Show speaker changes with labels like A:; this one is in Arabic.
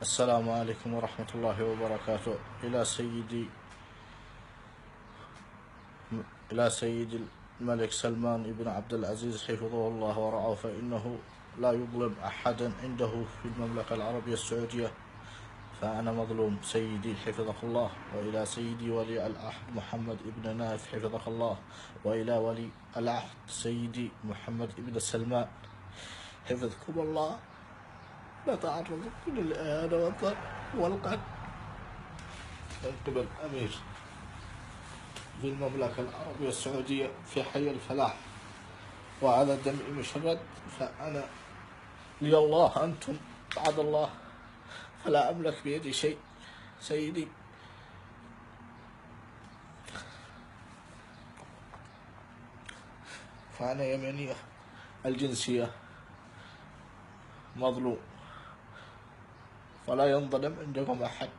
A: السلام عليكم ورحمة الله وبركاته. إلى سيدي الملك سلمان بن عبد العزيز حفظه الله ورعاه، فإنه لا يظلم أحدا عنده في المملكة العربية السعودية، فأنا مظلوم سيدي حفظك الله. وإلى سيدي ولي العهد محمد بن نايف حفظك الله، وإلى ولي العهد سيدي محمد بن سلمان حفظكم الله، نتعرض للإهانة والضرب والقتل من قبل أمير في المملكة العربية السعودية في حي الفلاح، وعلى دمي مشرد، فأنا لي الله أنتم بعد الله، فلا أملك بيدي شيء سيدي. فأنا يمنية الجنسية، مظلوم، فلا ينظلم عندكم أحد.